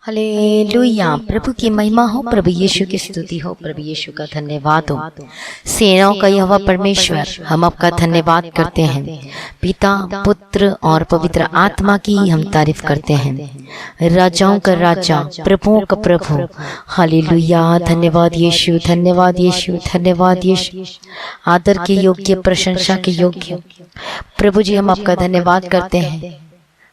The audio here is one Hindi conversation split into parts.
हालेलुया। प्रभु की महिमा हो, प्रभु यीशु की स्तुति हो, प्रभु यीशु का धन्यवाद हो। सेनाओं का यहोवा परमेश्वर, हम आपका धन्यवाद करते हैं। पिता, पुत्र और पवित्र आत्मा की हम तारीफ करते हैं। राजाओं का राजा, प्रभुओं का प्रभु। हालेलुया। धन्यवाद यीशु, धन्यवाद यीशु, धन्यवाद यीशु। आदर के योग्य, प्रशंसा के योग्य प्रभु जी, हम आपका धन्यवाद करते हैं।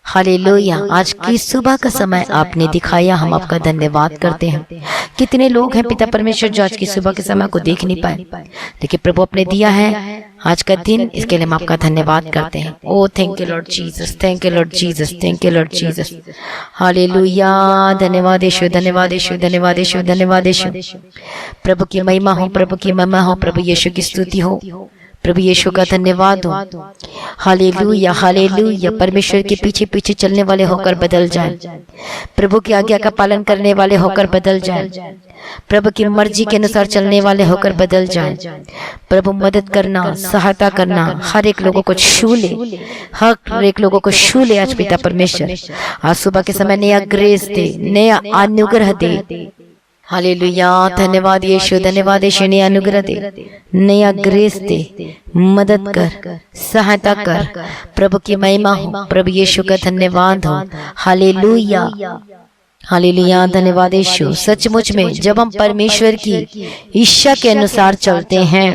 हालेलुया। आज की सुबह का समय आपने दिखाया, हम आपका धन्यवाद करते हैं। कितने लोग हैं पिता परमेश्वर जो आज की सुबह के समय को देख नहीं पाए, लेकिन प्रभु आपने दिया है आज का दिन, इसके लिए हम आपका धन्यवाद करते हैं। Oh thank you Lord Jesus, thank you Lord Jesus, thank you Lord Jesus. Hallelujah. धन्यवाद यीशु, धन्यवाद यीशु, धन्यवाद यीशु, धन्यवाद यीशु। प्रभु की महिमा हो, प्रभु की महिमा हो, प्रभु यीशु की स्तुति हो, प्रभु यीशु का धन्यवाद हो। Hallelujah, hallelujah. परमेश्वर के पीछे पीछे चलने वाले होकर बदल जाए, प्रभु की आज्ञा का पालन करने वाले होकर बदल जाए, प्रभु की मर्जी के अनुसार चलने वाले होकर बदल जाए। प्रभु मदद करना, सहायता करना, हर एक लोगों को छू ले, हर एक लोगों को छू ले आज पिता परमेश्वर। आज सुबह के समय नया ग्रेस दे, नया अनुग्रह दे। हालेलुया। धन्यवाद यीशु, धन्यवाद यीशु। नया अनुग्रह दे, नया ग्रेस दे, मदद कर, सहायता कर। प्रभु की महिमा हो, प्रभु यीशु का धन्यवाद हो। Hallelujah, hallelujah. धन्यवाद यीशु। सचमुच में जब हम परमेश्वर की इच्छा के अनुसार चलते हैं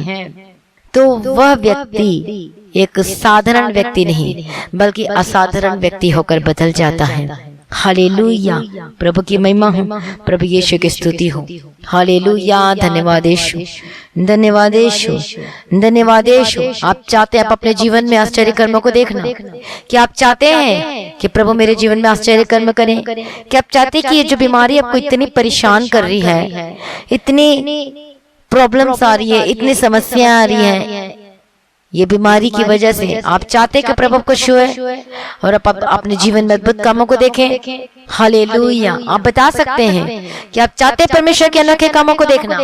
तो वह व्यक्ति एक साधारण व्यक्ति नहीं बल्कि असाधारण व्यक्ति होकर बदल जाता है। हालेलुया। प्रभु की महिमा हो, प्रभु यीशु की स्तुति हो। हालेलुया। धन्यवाद यीशु, धन्यवाद यीशु, धन्यवाद यीशु। आप चाहते हैं आप अपने जीवन में आश्चर्य कर्मों को देखना? क्या आप चाहते हैं कि प्रभु मेरे जीवन में आश्चर्य कर्म करें? क्या आप चाहते हैं कि ये जो बीमारी आपको इतनी परेशान कर रही है, इतनी प्रॉब्लम्स आ रही है, इतनी समस्या आ रही है, ये बीमारी की वजह से आप चाहते हैं कि प्रभु को छुए और आप अपने जीवन में अद्भुत कामों को देखें? हालेलुया। आप बता सकते हैं कि आप चाहते हैं परमेश्वर के अनोखे कामों को देखना,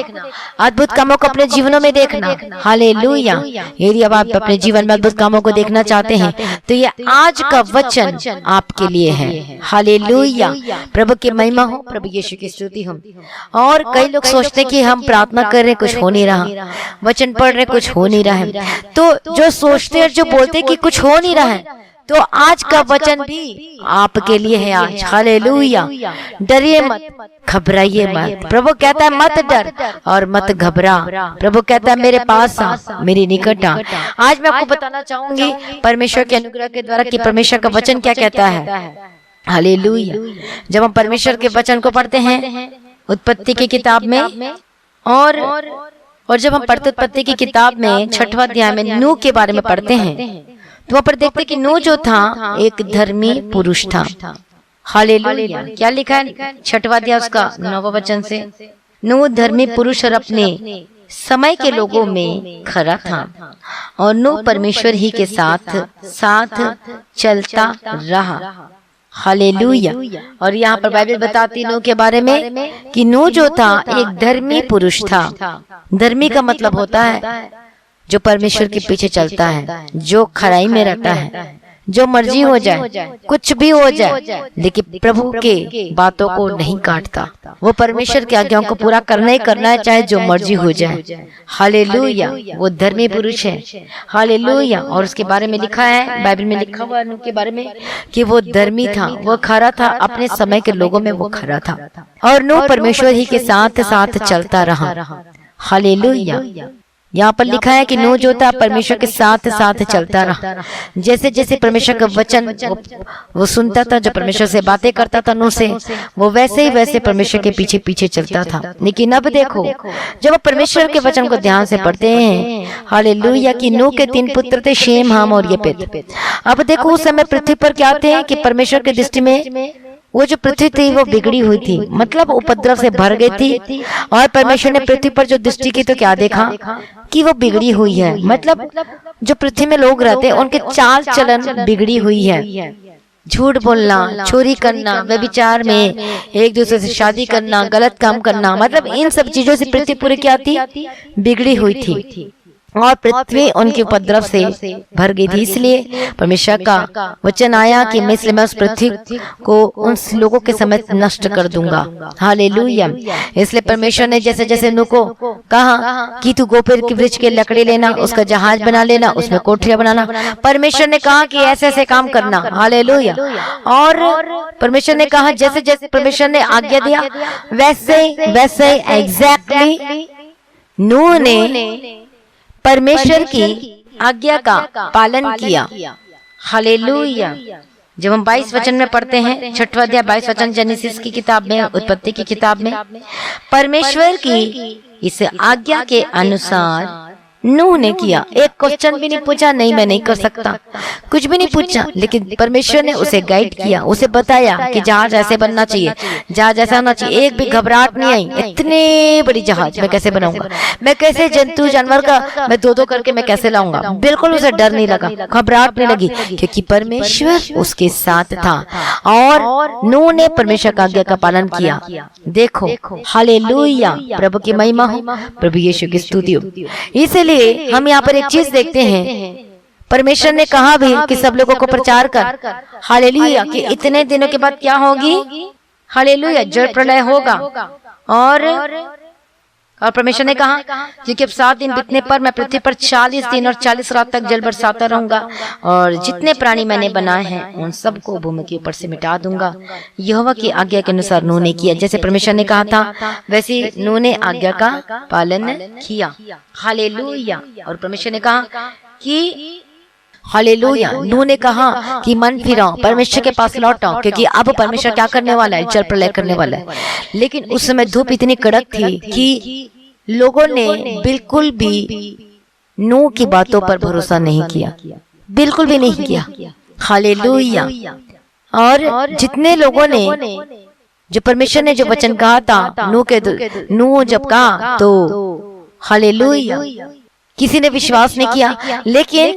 अद्भुत कामों को अपने जीवनों में देखना। हालेलुया। यदि अब आप अपने जीवन में अद्भुत कामों को देखना चाहते हैं तो ये आज का वचन आपके लिए है। हालेलुया। प्रभु की महिमा हो, प्रभु यीशु की स्तुति हो। और कई लोग सोचते कि हम प्रार्थना कर रहे कुछ हो नहीं रहा, वचन पढ़ रहे कुछ हो नहीं रहा है, तो जो सोचते हैं, जो बोलते हैं कि कुछ हो नहीं रहा है, तो आज का वचन भी आपके लिए है आज। हालेलुया। डरिए मत, घबराइए मत। प्रभु कहता है मत डर और मत घबरा। प्रभु कहता है मेरे पास आ, मेरे निकट आ। आज मैं आपको बताना चाहूंगी परमेश्वर के अनुग्रह के द्वारा कि परमेश्वर का वचन क्या कहता है। हालेलुया। जब हम परमेश्वर के वचन को पढ़ते हैं उत्पत्ति की किताब में, और जब हम पढ़ते उत्पत्ति की किताब में 6वां अध्याय में नूह के बारे में पढ़ते हैं तो वहां पर देखते कि नूह जो था एक धर्मी पुरुष था। हालेलुया। क्या लिखा है 6वां अध्याय उसका 9वां वचन से? नूह धर्मी पुरुष और अपने समय के लोगों में खरा था और नूह परमेश्वर ही के साथ साथ चलता रहा। हालेलुया। और यहाँ पर बाइबल बताती नूह के बारे में कि नूह जो था एक धर्मी पुरुष था। धर्मी का मतलब होता है जो परमेश्वर के पीछे चलता है, जो खराई में रहता है, जो मर्जी हो जाए, कुछ भी हो जाए, लेकिन प्रभु के बातों को नहीं काटता। वो परमेश्वर की आज्ञाओं को पूरा करना ही करना है, चाहे जो मर्जी हो जाए। हालेलुया। वो धर्मी पुरुष है। हालेलुया। और उसके बारे में लिखा है, बाइबल में लिखा हुआ है उनके बारे में कि वो धर्मी था, वो खरा था, अपने समय के लोगों में वो खरा था और नूह परमेश्वर ही के साथ साथ चलता रहा। हालेलुया। यहाँ पर लिखा है कि नूह जो था परमेश्वर के साथ साथ चलता रहा। जैसे जैसे परमेश्वर का वचन वो सुनता था, जो परमेश्वर से बातें करता था नूह से, वो वैसे ही वैसे परमेश्वर के पीछे पीछे चलता था। लेकिन अब देखो, जब आप परमेश्वर के वचन को ध्यान से पढ़ते हैं, हालेलुया, कि नूह के 3 पुत्र थे, शेम, हाम और येपेत। अब देखो उस समय पृथ्वी पर क्या थे कि परमेश्वर की दृष्टि में वो जो पृथ्वी थी वो बिगड़ी हुई थी, मतलब उपद्रव से भर गई थी। और परमेश्वर ने पृथ्वी पर जो दृष्टि की तो क्या देखा कि वो बिगड़ी हुई है, मतलब जो पृथ्वी में लोग रहते हैं उनके चाल चलन बिगड़ी हुई है। झूठ बोलना, चोरी करना, व्यभिचार में एक दूसरे से शादी करना, गलत काम करना, मतलब इन सब चीजों से पृथ्वी पूरी क्या थी? बिगड़ी हुई थी। और पृथ्वी उनके उपद्रव से भर गई थी। इसलिए परमेश्वर का वचन आया कि मैं उस पृथ्वी को उन लोगों के समेत नष्ट कर दूंगा। हालेलुया। इसलिए परमेश्वर ने जैसे जैसे नूह को कहा कि तू गोपेर के वृक्ष के लकड़ी लेना, उसका जहाज बना लेना, उसमें कोठरिया बनाना, परमेश्वर ने कहा कि ऐसे ऐसे काम करना। हालेलुया। और परमेश्वर ने कहा जैसे जैसे परमेश्वर ने आज्ञा दिया वैसे वैसे एग्जैक्टली नूह ने परमेश्वर की आज्ञा का पालन किया। हालेलुया। जब हम 22 वचन में पढ़ते हैं, 6वां अध्याय 22 वचन जेनेसिस की किताब में, उत्पत्ति की किताब में, परमेश्वर की इस आज्ञा के अनुसार नूह ने किया। एक क्वेश्चन भी नहीं पूछा, नहीं मैं नहीं कर सकता, कुछ भी नहीं पूछा, लेकिन परमेश्वर ने उसे गाइड किया, उसे बताया कि जहाज ऐसे बनना चाहिए, जहाज ऐसा होना चाहिए। एक भी घबराहट नहीं आई, इतने बड़ी जहाज मैं कैसे बनाऊंगा, मैं कैसे जंतु जानवर का मैं दो करके मैं कैसे लाऊंगा। बिल्कुल उसे डर नहीं लगा, घबराहट नहीं लगी, क्योंकि परमेश्वर उसके साथ था और नूह ने परमेश्वर का आज्ञा का पालन किया। देखो हालेलुया, प्रभु की महिमा हो, प्रभु यीशु की स्तुति हो। इसलिए हम यहाँ पर एक चीज देखते हैं, परमेश्वर ने कहा भी कि सब लोगों को प्रचार कर। हालेलुया। कि इतने दिनों के बाद क्या होगी? हालेलुया, जल प्रलय होगा। और परमेश्वर ने कहा क्योंकि अब 7 दिन बीतने पर मैं पृथ्वी पर 40 दिन और 40 रात तक जल बरसाता रहूंगा और जितने प्राणी मैंने बनाए हैं उन सबको भूमि के ऊपर से मिटा दूंगा। यहोवा की आज्ञा के अनुसार नूह ने किया, जैसे परमेश्वर ने कहा था वैसे नूह ने आज्ञा का पालन किया। हालेलुया। और परमेश्वर ने कहा कि हालेलुया, नूह ने कहा कि मन फिराओ, परमेश्वर के पास लौटाओ, क्योंकि अब परमेश्वर क्या करने वाला है? जल प्रलय करने वाला है। लेकिन उस समय धूप इतनी कड़क थी कि लोगों ने बिल्कुल भी नूह की बातों पर भरोसा नहीं किया, बिल्कुल भी नहीं किया। हालेलुया। और जितने लोगों ने जो परमेश्वर ने जो वचन कहा था नूह जब कहा तो हालेलुया किसी ने विश्वास नहीं किया, लेकिन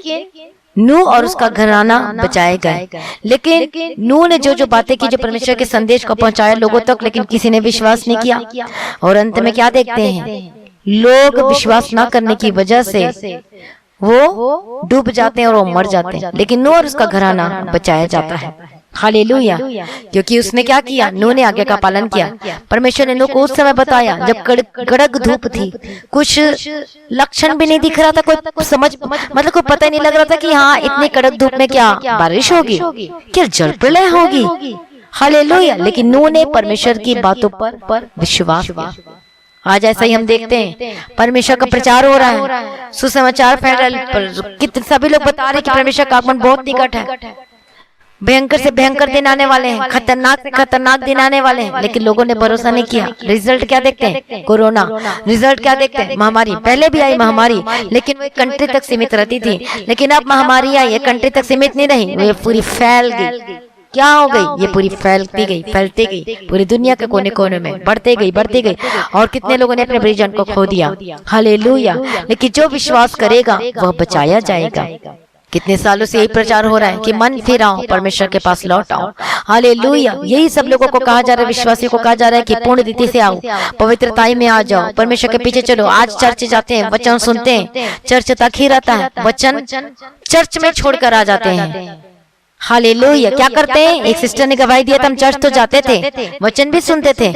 नूह और उसका घराना बचाए गए। लेकिन नूह ने जो जो बातें की, जो परमेश्वर के संदेश को पहुंचाया लोगों तक, लेकिन किसी ने विश्वास नहीं किया। और अंत में क्या देखते हैं? लोग विश्वास ना करने की वजह से वो डूब जाते हैं और वो मर जाते हैं, लेकिन नूह और उसका घराना बचाया जाता है। हालेलुया। क्योंकि उसने क्या किया? नूह ने आज्ञा का पालन किया। परमेश्वर ने नूह को उस समय बताया जब कड़क धूप थी, कुछ लक्षण भी नहीं दिख रहा था, कोई समझ मतलब कोई पता ही नहीं लग रहा था कि हाँ इतनी कड़क धूप में क्या बारिश होगी, क्या जल प्रलय होगी। हालेलुया। लेकिन नूह ने परमेश्वर की बातों पर विश्वास किया। आज ऐसा ही हम देखते हैं, परमेश्वर का प्रचार हो रहा है, सुसमाचार फैल रहा है, कितने सभी लोग बता रहे हैं कि परमेश्वर का आगमन बहुत निकट है, भयंकर से भयंकर दिन आने वाले हैं, खतरनाक से खतरनाक दिन आने वाले हैं, लेकिन लोगों ने भरोसा नहीं किया। रिजल्ट क्या देखते हैं? कोरोना। रिजल्ट क्या देखते हैं? महामारी। पहले भी आई महामारी, लेकिन वो कंट्री तक सीमित रहती थी, लेकिन अब महामारी आई, ये कंट्री तक सीमित नहीं रही, वो पूरी फैल गई। क्या हो गई? ये पूरी फैलती गई पूरी दुनिया के कोने कोने में, बढ़ती गई और कितने लोगों ने अपने परिजन को खो दिया। हालेलुया। लेकिन जो विश्वास करेगा वह बचाया जाएगा। कितने सालों से यही प्रचार हो रहा है कि मन फिराओ, परमेश्वर के पास लौट आओ। हालेलुया। यही सब लोगों को कहा जा रहा है, विश्वासियों को कहा जा रहा है कि पूर्ण रीति से आओ, पवित्रताई में आ जाओ, परमेश्वर के पीछे चलो। आज चर्च जाते हैं, वचन सुनते हैं, चर्च तक ही रहता है, वचन चर्च में छोड़कर आ जाते हैं। हालेलुया। क्या करते हैं? एक सिस्टर ने गवाही दिया था, हम चर्च तो जाते थे, वचन भी सुनते थे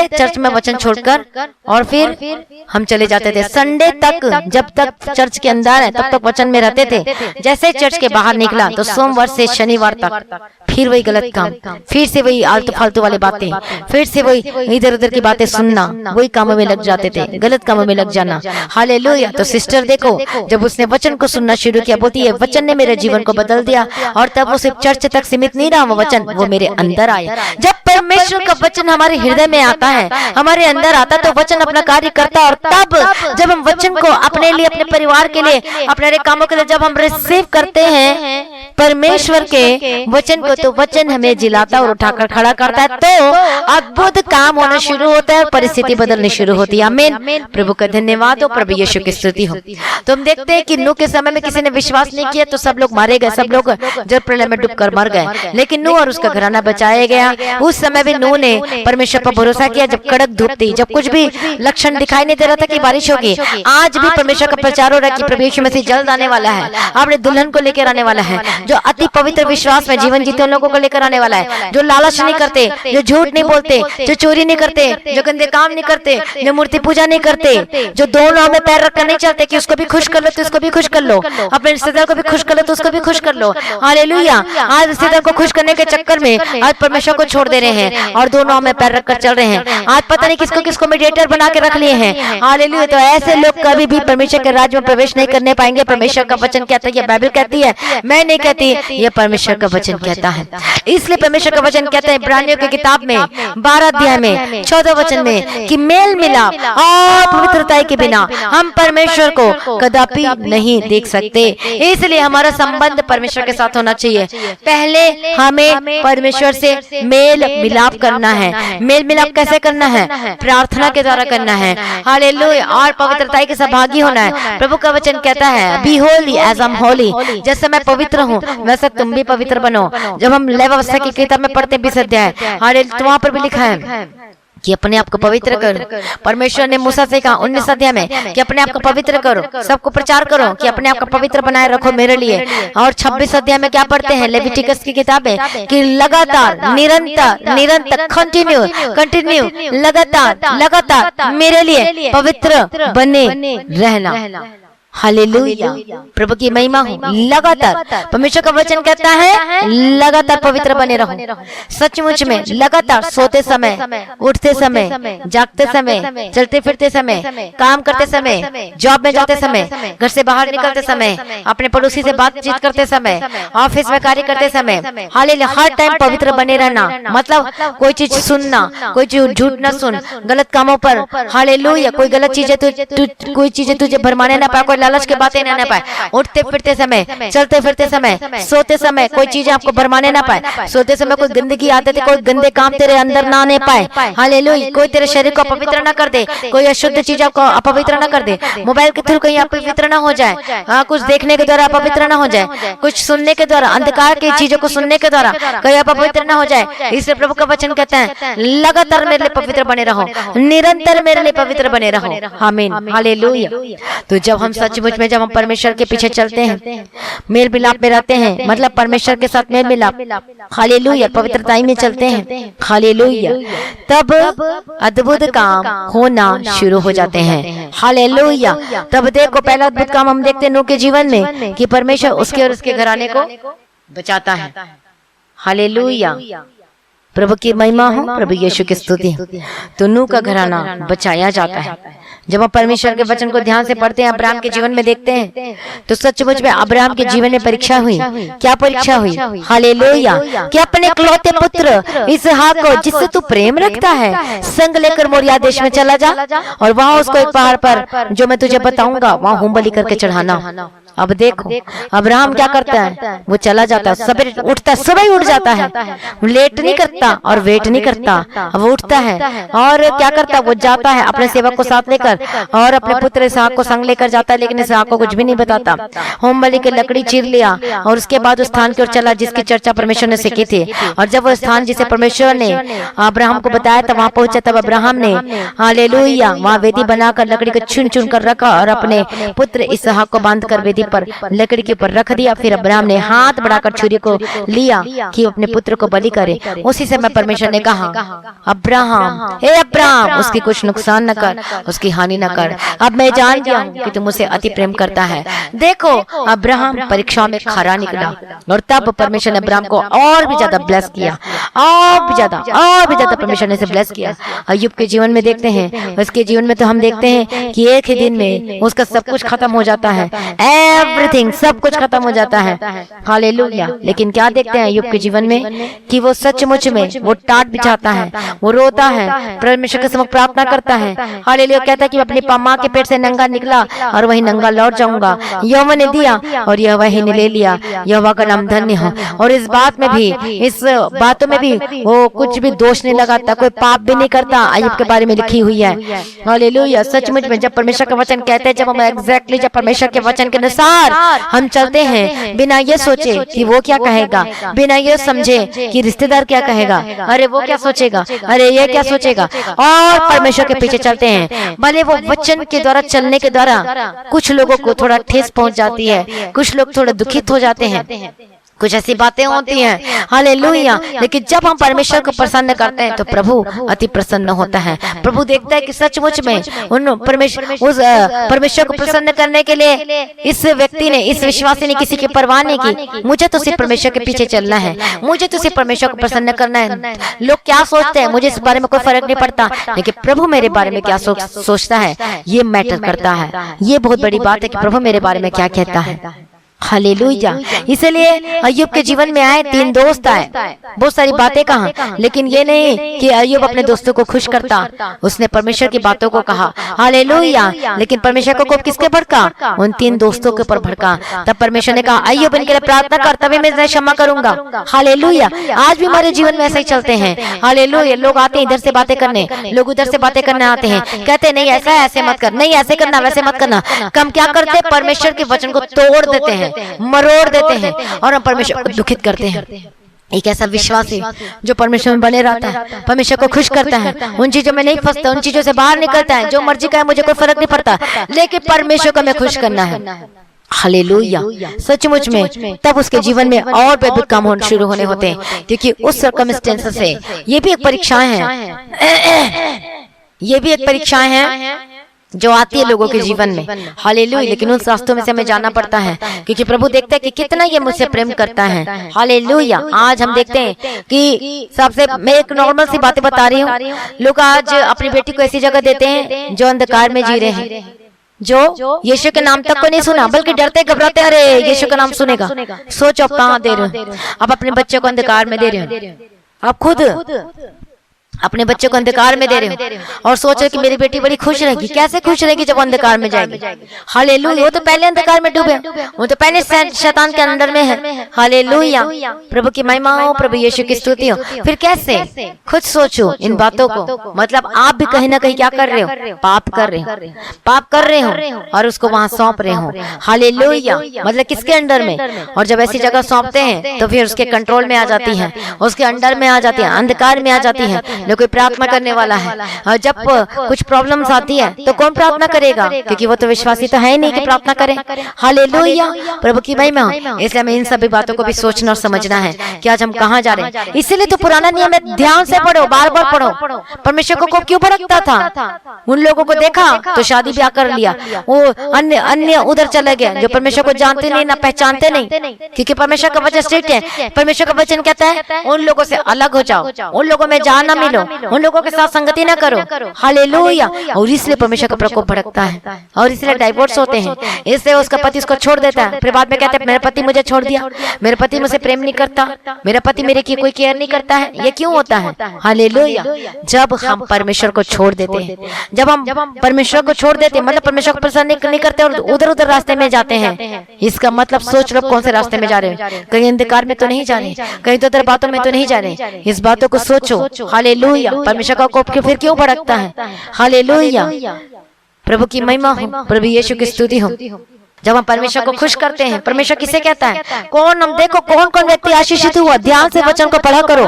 चर्च में वचन छोड़कर, और फिर हम चले जाते थे संडे तक। जब तक चर्च के अंदर है तब तक वचन में रहते थे, जैसे चर्च के बाहर निकला तो सोमवार से शनिवार तक फिर वही गलत काम, फिर से वही आलतू फालतू वाली बातें, फिर से वही इधर उधर की बातें सुनना, वही कामों में लग जाते थे, गलत कामों में लग जाना। हालेलुया। तो सिस्टर देखो, जब उसने वचन को सुनना शुरू किया, बोलती है वचन ने मेरे जीवन को बदल दिया, और तब वो सिर्फ चर्च तक सीमित नहीं रहा, वो वचन वो मेरे अंदर आया। जब परमेश्वर का वचन हमारे हृदय में आता है, हमारे अंदर आता, तो वचन अपना कार्य करता है। और तब जब हम वचन को अपने लिए, अपने परिवार के लिए, अपने कामों के लिए जब हम रिसीव करते हैं परमेश्वर के वचन को, तो वचन हमें जिलाता और उठाकर खड़ा करता है, तो अद्भुत काम होना शुरू होता है, परिस्थिति बदलनी शुरू होती है। आमीन। प्रभु का धन्यवाद हो, प्रभु यीशु की स्तुति हो। तो हम देखते हैं कि नूह के समय में किसी ने विश्वास नहीं किया तो सब लोग मारे गए, सब लोग जल प्रलय में डूबकर मर गए, लेकिन नूह और उसका घराना बचाया गया। उस समय भी नूह ने परमेश्वर पर भरोसा किया। जब कड़क धूप थी, जब कुछ भी लक्षण दिखाई नहीं दे रहा था कि बारिश होगी, आज भी परमेश्वर का प्रचार हो रहा है कि प्रभु यीशु मसीह जल्द आने वाला है, अपने दुल्हन को लेकर आने वाला है, जो अति पवित्र विश्वास में जीवन जीते उन लोगों को लेकर आने वाला है, जो लालच नहीं करते, जो झूठ नहीं बोलते, जो चोरी नहीं करते, जो गंदे काम नहीं करते, जो मूर्ति पूजा नहीं करते, जो दोनों में पैर रखकर नहीं चाहते कि उसको भी खुश कर लो तो उसको भी खुश कर लो, अपने रिश्तेदार को भी खुश कर लो तो उसको भी खुश कर लो। हालेलुया। आज रिश्तेदार को खुश करने के चक्कर में आज परमेश्वर को छोड़ दे रहे हैं और दोनों में पैर रखकर चल रहे हैं। आज पता नहीं किसको किसको मीडिएटर बना के रख लिए हैं। हालेलुया। तो ऐसे लोग कभी भी परमेश्वर के राज्य में प्रवेश नहीं करने पाएंगे। परमेश्वर का वचन कहता है, ये बाइबल कहती है, मैं नहीं कहती, ये परमेश्वर का वचन कहता है। इसलिए परमेश्वर का वचन कहता है इब्रानियों की किताब में 12 अध्याय में 14 वचन में कि मेल मिलाप और पवित्रता के बिना हम परमेश्वर को कदापि नहीं देख सकते। इसलिए हमारा संबंध परमेश्वर के साथ होना चाहिए। पहले हमें परमेश्वर से मेल मिलाप करना है। मेल मिलाप कैसे करना है? प्रार्थना के द्वारा करना है। हालेलुया। और पवित्रता के सहभागी होना है। प्रभु का वचन कहता है be holy as I am holy, जैसे मैं पवित्र हूँ वैसे तुम भी पवित्र बनो। जब हम लेवी व्यवस्था की किताब में पढ़ते 20 अध्याय, हालेलुया, तो वहां पर भी लिखा है कि अपने आप को पवित्र करो। परमेश्वर ने मूसा से कहा 19 अध्याय में कि अपने आप को पवित्र करो, सबको प्रचार करो कि अपने आप को पवित्र बनाए रखो मेरे लिए। और 26 अध्याय में क्या पढ़ते हैं लेविटिकस की किताब में कि लगातार निरंतर कंटिन्यू लगातार मेरे लिए पवित्र बने रहना। हालेलुया। प्रभु की महिमा हो। लगातार परमेश्वर का वचन कहता है लगातार पवित्र बने रहो। सचमुच में लगातार सोते समय, उठते समय, जागते समय, चलते फिरते समय, काम करते समय, जॉब में जाते समय, घर से बाहर निकलते समय, अपने पड़ोसी से बातचीत करते समय, ऑफिस में कार्य करते समय, हालेलुया, हर टाइम पवित्र बने रहना। मतलब कोई चीज सुनना, कोई चीज झूठ न सुन, गलत कामों पर, हालेलुया, कोई गलत चीजें कोई चीजें तुझे भरमाने ना पाए, कोई लालच के बातें ना पाए। उठते फिरते समय, चलते फिरते समय, सोते समय कोई चीजें आपको भरमाने ना पाए। सोते समय कोई गंदगी आदत, कोई गंदे काम तेरे अंदर ना आने पाए। हालेलुया। कोई तेरे शरीर को अपवित्र ना कर दे, कोई अशुद्ध चीज आपको अपवित्र ना कर दे। मोबाइल के थ्रू कहीं अपवित्र ना हो जाए, कुछ देखने के द्वारा अपवित्र ना हो जाए, कुछ सुनने के द्वारा, अंधकार की चीजों को सुनने के द्वारा कहीं अपवित्र ना हो जाए। इसलिए प्रभु का वचन कहता है लगातार मेरे लिए पवित्र बने रहो, निरंतर मेरे लिए पवित्र बने रहो। आमीन। हालेलुया। तो जब हम सचमुच में जब हम परमेश्वर के पीछे चलते हैं, मेल मिलाप में रहते हैं, मतलब परमेश्वर के साथ मेल मिलाप, हालेलुया, पवित्रता में चलते हैं, हालेलुया, तब अद्भुत काम होना शुरू हो जाते हैं। हालेलुया। तब देखो पहला अद्भुत काम हम देखते हैं नूह के जीवन में कि परमेश्वर उसके और उसके घराने को बचाता है। हालेलुया। प्रभु की महिमा हो, प्रभु यीशु की स्तुति हो। तो नूह का घराना बचाया जाता है। जब हम परमेश्वर के वचन को ध्यान से पढ़ते हैं, अब्राहम के जीवन में देखते हैं, तो सचमुच में अब्राहम के जीवन में परीक्षा हुई। क्या परीक्षा हुई? हालेलुया। कि अपने इकलौते पुत्र इसहाक को, जिससे तू प्रेम रखता है, संग लेकर मोरिया देश में चला जा और वहां उसको एक पहाड़ पर, जो मैं तुझे बताऊंगा, वहां होम बलि करके चढ़ाना। अब देखो अब्राहम क्या करता है, वो चला जाता है, सवेरे उठता है, सुबह ही उठ जाता है, लेट नहीं करता और वेट नहीं करता, वो उठता है और क्या करता है, वो जाता है अपने सेवक को साथ लेकर और अपने पुत्र इसहाक को संग लेकर जाता है, लेकिन इसहाक को कुछ भी नहीं बताता। होम बलि की लकड़ी चीर लिया और उसके बाद उस स्थान की ओर चला जिसकी चर्चा परमेश्वर ने सीखी थी। और जब वो स्थान जिसे परमेश्वर ने अब्राहम को बताया था वहां पहुंचा, तब अब्राहम ने हालेलुया वहां वेदी बनाकर लकड़ी को चुन चुन कर रखा और अपने पुत्र इसहाक को बांध कर वेदी पर लकड़ी के ऊपर रख दिया। फिर अब्राहम ने हाथ बढ़ाकर छुरी को लिया कि अपने पुत्र को बलि करे। उसी समय परमेश्वर ने कहा, अब्राहम, हे अब्राहम, उसकी कुछ नुकसान न कर, उसकी हानि न कर, अब मैं जान गया हूँ कि तुम उसे अति प्रेम करता है। देखो अब्राहम परीक्षा में खरा निकला और तब परमेश्वर ने अब्राहम को और भी ज्यादा ब्लेस किया, और भी ज्यादा परमेश्वर ने उसे ब्लेस किया। अय्यूब के जीवन में देखते हैं, उसके जीवन में तो हम देखते हैं कि एक ही दिन में उसका सब कुछ खत्म हो जाता है, एवरीथिंग, सब कुछ खत्म हो जाता है। हालेलुया। लेकिन क्या देखते हैं अय्यूब के जीवन में कि वो सचमुच में वो टाट बिछाता है, वो रोता है, परमेश्वर के सम्मुख प्रार्थना करता है। हालेलुया। कहता है कि अपनी मां के पेट से नंगा निकला और वही नंगा लौट जाऊंगा, यहोवा ने दिया और यहोवा ही ने ले लिया, यहोवा का नाम धन्य हो। और इस बात में भी, इस बातों में भी वो कुछ भी दोष नहीं लगाता, कोई पाप भी नहीं करता। अय्यूब के बारे में लिखी हुई है। हालेलुया। सचमुच में जब परमेश्वर का वचन कहते हैं, जब हम एग्जैक्टली जब परमेश्वर के वचन के अनुसार अनुसार हम चलते हैं, बिना ये सोचे कि वो क्या कहेगा, बिना ये समझे कि रिश्तेदार क्या कहेगा, अरे वो क्या सोचेगा, अरे ये क्या सोचेगा, और परमेश्वर के पीछे चलते हैं। भले वो वचन के द्वारा चलने के द्वारा कुछ लोगों को थोड़ा ठेस पहुंच जाती है, कुछ लोग थोड़ा दुखित हो जाते हैं, कुछ ऐसी बातें होती हैं, हालेलुया। लेकिन जब हम परमेश्वर को प्रसन्न करते हैं तो प्रभु अति प्रसन्न होता है। प्रभु देखता है कि सचमुच में उन परमेश्वर को प्रसन्न करने के लिए इस व्यक्ति ने, इस विश्वासी ने किसी की परवाह नहीं की। मुझे तो सिर्फ परमेश्वर के पीछे चलना है, मुझे तो सिर्फ परमेश्वर को प्रसन्न करना है। लोग क्या सोचते हैं मुझे इस बारे में कोई फर्क नहीं पड़ता, लेकिन प्रभु मेरे बारे में क्या सोचता है ये मैटर करता है। ये बहुत बड़ी बात है कि प्रभु मेरे बारे में क्या कहता है। हालेलुया। इसलिए अय्यूब के जीवन में आए 3 दोस्त आए, बहुत सारी बातें कहा, लेकिन ये नहीं कि अय्यूब अपने दोस्तों को खुश करता, उसने परमेश्वर की बातों को कहा। हालेलुया। लेकिन परमेश्वर को कोप किसके भड़का? उन 3 दोस्तों के ऊपर भड़का। तब परमेश्वर ने कहा अय्यूब इनके लिए प्रार्थना कर, तभी मैं इन्हें क्षमा करूंगा। हालेलुया। आज भी हमारे जीवन में ऐसा ही चलते हैं। हालेलुया। लोग आते हैं इधर से बातें करने, लोग उधर से बातें करने आते हैं, कहते नहीं ऐसा है, ऐसे मत कर, नहीं ऐसे करना, वैसे मत करना। हम क्या करते हैं? परमेश्वर के वचन को तोड़ देते हैं, मरोड़ देते हैं और हम परमेश्वर को दुखित करते हैं। एक ऐसा विश्वासी जो परमेश्वर में बने रहता है, परमेश्वर को खुश करता है, उन चीजों में नहीं फंसता, उन चीजों से बाहर निकलता है, जो मर्जी का है मुझे कोई फर्क नहीं पड़ता, लेकिन परमेश्वर को हमें खुश करना है। हालेलुया। सचमुच में तब उसके जीवन में और भी काम होने शुरू होने होते हैं, क्योंकि उस सर्कमस्टेंस से ये भी एक परीक्षाएं हैं, ये भी एक परीक्षाएं हैं जो आती है लोगों के जीवन में। हालेलुया। लेकिन उन रास्तों में से हमें जाना पड़ता है, क्योंकि प्रभु देखता है कि कितना ये मुझसे प्रेम करता है। हालेलुया। आज हम देखते हैं कि सबसे, मैं एक नॉर्मल सी बातें बता रही हूँ, लोग आज अपनी बेटी को ऐसी जगह देते हैं जो अंधकार में जी रहे हैं, जो यीशु के नाम तक को नहीं सुना, बल्कि डरते घबराते, अरे यीशु का नाम सुनेगा। सोचो आप कहाँ दे रहे हो, आप अपने बच्चे को अंधकार में दे रहे हो, आप खुद अपने बच्चे को अंधकार में दे रहे हो और सोच रहे कि मेरी बेटी बड़ी खुश रहेगी। कैसे खुश रहेगी जब अंधकार में जाएगी? हालेलुया। वो तो पहले अंधकार में डूबे, वो तो पहले शैतान के अंदर में है। हालेलुया। प्रभु की महिमा हो, प्रभु यीशु की स्तुति हो। फिर कैसे? खुद सोचो इन बातों को। मतलब आप भी कहीं ना कहीं क्या कर रहे हो? पाप कर रहे हो, पाप कर रहे हो और उसको वहां सौंप रहे हो। हालेलुया। मतलब किसके अंडर में? और जब ऐसी जगह सौंपते हैं तो फिर उसके कंट्रोल में आ जाती है, उसके अंडर में आ जाती है, अंधकार में आ जाती है। जो कोई प्रार्थना करने वाला है, और जब कुछ प्रॉब्लम्स आती है तो कौन प्रार्थना करेगा? क्योंकि वो तो विश्वासी तो है ही नहीं कि प्रार्थना करें। हालेलुया। प्रभु की महिमा। इसलिए हमें इन सभी बातों को भी सोचना और समझना है कि आज हम कहाँ जा रहे हैं। इसीलिए तो पुराना नियम है, ध्यान से पढ़ो, बार बार पढ़ो। परमेश्वर को क्यों भड़कता था? उन लोगों को देखा तो शादी ब्याह कर लिया, वो अन्य उधर चले गए जो परमेश्वर को जानते नहीं, ना पहचानते नहीं, क्योंकि परमेश्वर का वचन स्ट्रिक्ट है। परमेश्वर का वचन कहता है उन लोगों से अलग हो जाओ, उन लोगों में जा ना मिलो, उन लोगों के साथ संगति ना करो। हालेलुया। और इसलिए परमेश्वर का प्रकोप भड़कता है और इसलिए डाइवोर्स होते हैं। इससे उसका पति उसको छोड़ देता है, फिर बाद में कहता है मेरा पति मुझे छोड़ दिया, मेरा पति मुझसे प्रेम नहीं करता, मेरा पति मेरे की कोई केयर नहीं करता है। ये क्यों होता है? हालेलुया। जब हम परमेश्वर को छोड़ देते हैं, जब हम परमेश्वर को छोड़ देते हैं, मतलब परमेश्वर को प्रसन्न नहीं करते और उधर उधर रास्ते में जाते हैं। इसका मतलब सोच लो कौन से रास्ते में जा रहे हो। कहीं अंधकार में तो नहीं जा रहे, कहीं तो उधर बातों में तो नहीं जा रहे। इस बातों को सोचो। हालेलुया। परमेश्वर का कोप फिर क्यों भड़कता है? हालेलुया। प्रभु की महिमा हो, प्रभु यीशु की स्तुति हो। जब हम परमेश्वर को खुश करते हैं, परमेश्वर किसे कहता है? कौन, हम देखो कौन कौन व्यक्ति आशीषित हुआ। ध्यान से वचन को पढ़ा करो।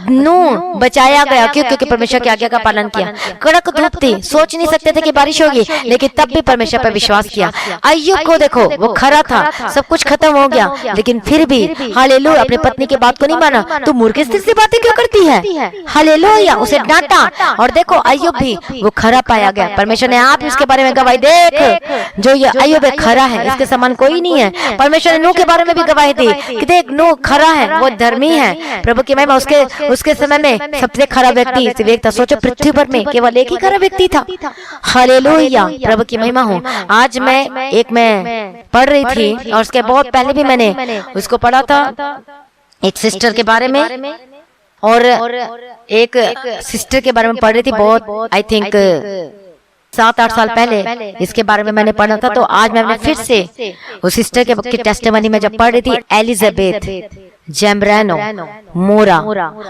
नूह बचाया गया क्यों? क्योंकि परमेश्वर की आज्ञा का पालन किया। कड़क धूप थी, सोच नहीं सकते थे कि बारिश होगी, लेकिन तब भी परमेश्वर पर विश्वास किया। अय्यूब को देखो, वो खरा था, सब कुछ खत्म हो गया, लेकिन फिर भी हालेलुया अपनी पत्नी की बात को नहीं माना। तू मूर्ख स्त्री से बातें क्यों करती है? हालेलुया। उसे डांटा और देखो अय्यूब भी वो खरा पाया गया। परमेश्वर ने आप उसके बारे में गवाही, देख जो ये अय्यूब है खरा है, इसके समान कोई नहीं है। परमेश्वर ने नूह के बारे में भी गवाही दी कि देख नूह खरा है, वो धर्मी है। प्रभु की महिमा। उसके समय में सबसे खरा व्यक्ति था। सोचो पृथ्वी पर में केवल एक ही खरा व्यक्ति था। हालेलुया। प्रभु की महिमा हो। आज मैं पढ़ रही थी और उसके बहुत पहले भी मैंने उसको पढ़ा था, एक सिस्टर के बारे में, और एक सिस्टर के बारे में पढ़ रही थी बहुत, आई थिंक 7-8 साल पहले इसके बारे में मैंने पढ़ा था। तो आज मैंने फिर से उस सिस्टर के टेस्टिमनी में जब पढ़ रही थी, एलिजाबेथ जैम्ब्रानो, मोरा।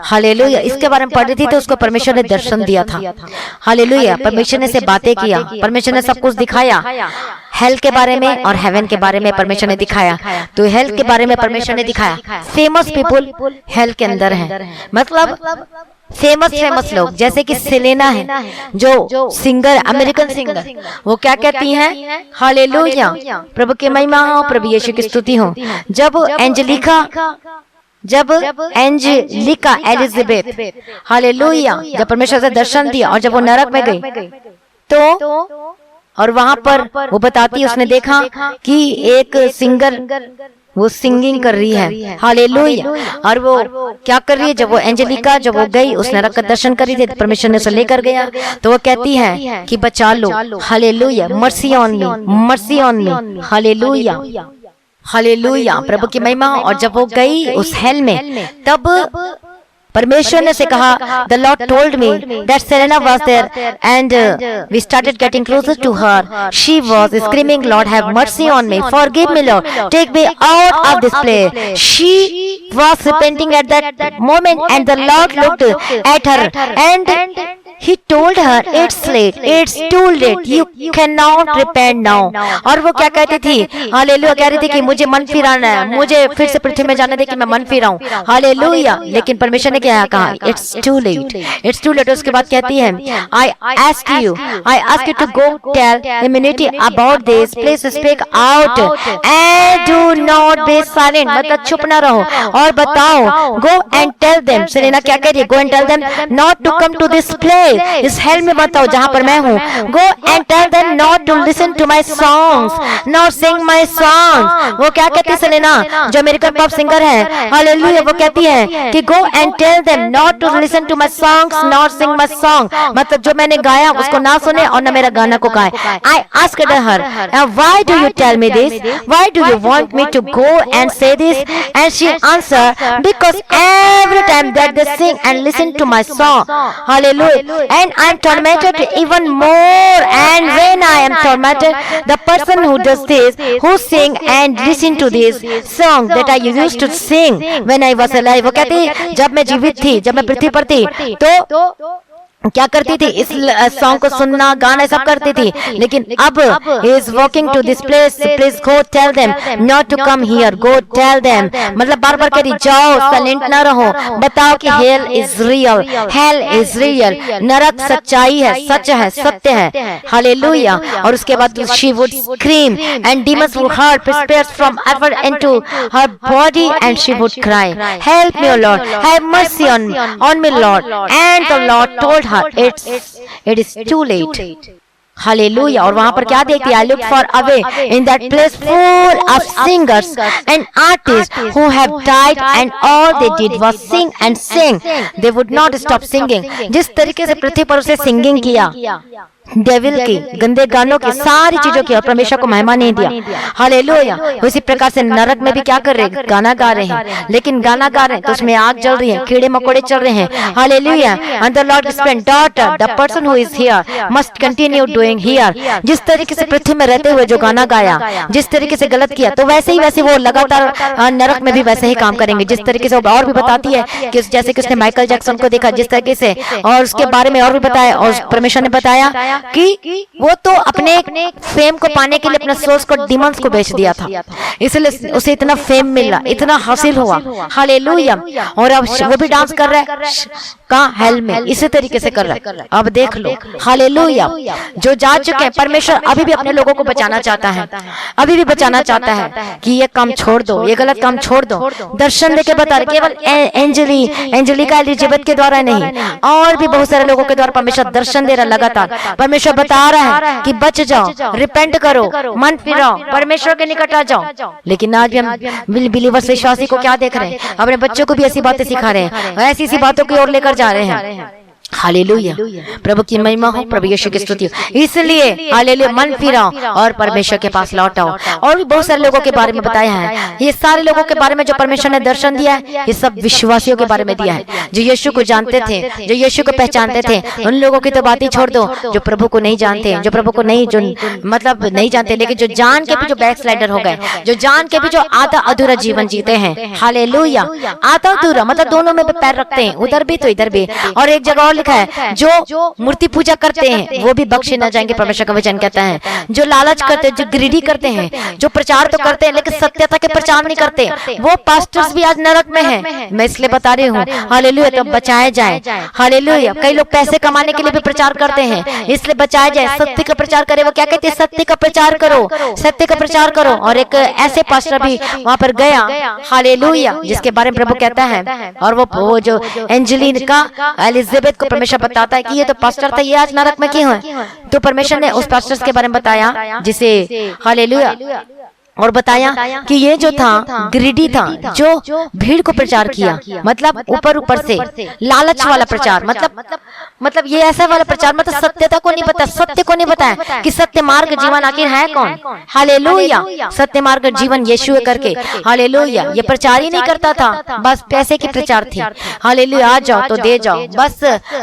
हालेलुया। इसके बारे में पढ़ रही थी तो उसको परमेश्वर ने दर्शन दिया था। हालेलुया। परमेश्वर ने से बातें किया, परमेश्वर ने सब कुछ दिखाया, हेल के बारे में और हेवन के बारे में परमेश्वर ने दिखाया। तो हेल के बारे में परमेश्वर ने दिखाया, फेमस पीपुल हेल के अंदर हैं, मतलब फेमस लोग, जैसे कि सेलेना है जो सिंगर, अमेरिकन सिंगर, वो क्या कहती हैं? हालेलुया, प्रभु की महिमा हो, प्रभु यीशु की स्तुति हो। जब एंजेलिका एलिजाबेथ, हालेलुया, जब परमेश्वर से दर्शन दिया और जब वो नरक में गई तो और वहां पर वो बताती, उसने देखा कि एक सिंगर वो सिंगिंग कर रही है, हालेलुया। और वो क्या कर रही है? जब वो एंजेलिका, जब वो गई, उस नरक का दर्शन कर रही थी, परमेश्वर ने उसे लेकर गया। तो वो कहती है कि बचा लो, hallelujah, mercy on me, mercy on me, hallelujah, hallelujah, प्रभु की महिमा। और जब वो गई उस हेल में, तब परमेश्वर ने से कहा, the Lord told me that Selena was there and we started getting closer to her. She was screaming, Lord, have mercy on me, forgive me, Lord, take me out of this place. She was repenting at that moment and the Lord looked at her and He told her, it's late, it's too late, you cannot repent now. और वो क्या कहती थी? हालेलुया, कह रही थी कि मुझे मन फिराना है, मुझे फिर से पृथ्वी में जाने दे कि मैं मन फिराऊं, हालेलुया। लेकिन परमेश्वर ने क्या कहा? It's too late, it's too late. उसके बाद कहती है, I ask you to go tell humanity about this, please speak out and do not be silent, मतलब चुप ना रहो और बताओ। Go and tell them, Selena क्या कह रही है? Go and tell them not to come to this place, इस हेल में बताओ जहां पर मैं हूँ। Go and tell them not to listen to my songs, not sing my songs। वो क्या कहती है सेलेना, जो अमेरिकन पॉप सिंगर है, हालेलुया, वो कहती है कि go and tell them not to listen to my songs, not sing my song, मतलब जो मैंने गाया उसको ना सुने और ना मेरा गाना को गाए। I asked her, why do you tell me this? Why do you want me to go and say this? And she answered, because every time that they sing and listen to my song, hallelujah, and I am tormented even more. And when I am tormented, the person who does this, who sing and listen to this song that I used to sing when I was alive, वो कहती, जब मैं जीवित थी, जब मैं पृथ्वी पर थी, तो क्या करती थी? इस सॉन्ग को सुनना, गाना सब करती थी। लेकिन अब he is walking to this place, please go tell them not to come here, go tell them, मतलब बार बार कह रही, जाओ, साइलेंट ना रहो, बताओ कि hell is real, hell is real, नरक सच्चाई है, सच है, सत्य है, हालेलुया। और उसके बाद she would scream and demons would hurt, pierce from ever into her body and she would cry, help me, O Lord, have mercy on me, Lord. And the Lord told her, it is too late, hallelujah. और वहां पर क्या देखती है? I looked for away in that place full of singers and artists who have died and all they did was sing and sing, they would not stop singing। जिस तरीके से पृथ्वी पर उसे सिंगिंग किया, डेविल की, गंदे गानों की, सारी चीजों की, और परमेश्वर को महिमा नहीं दिया, हालेलुया। उसी प्रकार से नरक में भी क्या कर रहे हैं? गाना गा रहे हैं, लेकिन गाना गा रहे हैं तो उसमें आग जल रही है, कीड़े मकोड़े चल रहे हैं, hallelujah. And the Lord said, daughter, the person who is here must continue doing here। जिस तरीके से पृथ्वी में रहते हुए जो गाना गाया, जिस तरीके से गलत किया, तो वैसे ही वो लगातार नरक में भी वैसे ही काम करेंगे। जिस तरीके से और भी बताती है कि जैसे कि उसने माइकल जैक्सन को देखा जिस तरीके से, और उसके बारे में और भी बताया, और परमेश्वर ने बताया कि वो तो अपने फेम को पाने के लिए अपने सोल्स को डिमंस को बेच दिया था, इसलिए उसे इतना फेम मिला, इतना हासिल हुआ, हालेलुया। और अब वो भी डांस कर रहा है कहाँ? हेल में, इसी तरीके से कर रहा है। अब देख लो, हालेलुया। जो जा चुके हैं, परमेश्वर अभी भी अपने लोगों को बचाना चाहता है, अभी भी बचाना चाहता है कि ये काम छोड़ दो, ये गलत काम छोड़ दो। दर्शन देके बता रहे, केवल एंजेलिका एलिजाबेथ के द्वारा नहीं, और भी बहुत सारे लोगों के द्वारा परमेश्वर दर्शन दे रहा लगातार। परमेश्वर बता रहा है कि बच जाओ, रिपेंट करो, मन फिराओ, परमेश्वर के निकट आ जाओ। लेकिन आज भी हम बिलीवर्स, विश्वासी को क्या देख रहे हैं? अपने बच्चों को भी ऐसी बातें सिखा रहे हैं, ऐसी बातों की ओर लेकर जा रहे हैं, हालेलुया, प्रभु की महिमा हो, प्रभु यीशु की स्तुति हो। इसलिए हालेलुया, मन फिराओ और परमेश्वर के पास लौट आओ। और भी बहुत सारे लोगों के बारे में बताया है। ये सारे लोगों के बारे में जो परमेश्वर ने दर्शन दिया है, ये सब विश्वासियों के बारे में दिया है, जो यीशु को जानते थे, जो यीशु को पहचानते थे। उन लोगों की तो बात ही छोड़ दो, जो प्रभु को नहीं जानते, जो प्रभु को नहीं, जो मतलब नहीं जानते, लेकिन जो जान के भी जो बैक स्लाइडर हो गए, जो जान के भी जो आधा अधूरा जीवन जीते हैं। हालेलुया, आधा अधूरा मतलब दोनों में पैर रखते हैं, उधर भी तो इधर भी। और एक जगह और लिखा है, जो मूर्ति पूजा करते हैं वो भी बख्शे न जाएंगे, परमेश्वर का वचन कहता है। जो लालच करते हैं, जो ग्रीडी करते हैं, जो प्रचार तो करते हैं लेकिन सत्यता के प्रचार नहीं करते, वो पास्टर्स भी आज नरक में हैं। मैं इसलिए बता रही हूँ, हालेलुया, तो बचाया जाए। हालेलुया, कई लोग पैसे कमाने के लिए भी प्रचार करते हैं, इसलिए बचाया जाए। सत्य का प्रचार करे, वो क्या कहते हैं, सत्य का प्रचार करो, सत्य का प्रचार करो। और एक ऐसे पास्टर भी वहां पर गया, हालेलुया, जिसके बारे में प्रभु कहता है, और वो जो एंजेलिना एलिजाबेथ को परमेश्वर बताता है कि ये तो पास्टर था, ये आज नरक में क्यों है। तो परमेश्वर ने उस पास्टर के बारे में बताया, जिसे हालेलुया, और बताया कि ये जो था ग्रीडी था, जो भीड़ को प्रचार किया, मतलब ऊपर ऊपर से लालच वाला प्रचार, मतलब ये ऐसा वाला प्रचार, मतलब सत्यता को नहीं पता, सत्य को नहीं बताया कि सत्य मार्ग जीवन आखिर है कौन। हालेलुया, सत्य मार्ग जीवन यीशु करके, हालेलुया, ये प्रचार ही नहीं करता था, बस पैसे की प्रचार थी। हालेलुया, आ जाओ तो दे जाओ, बस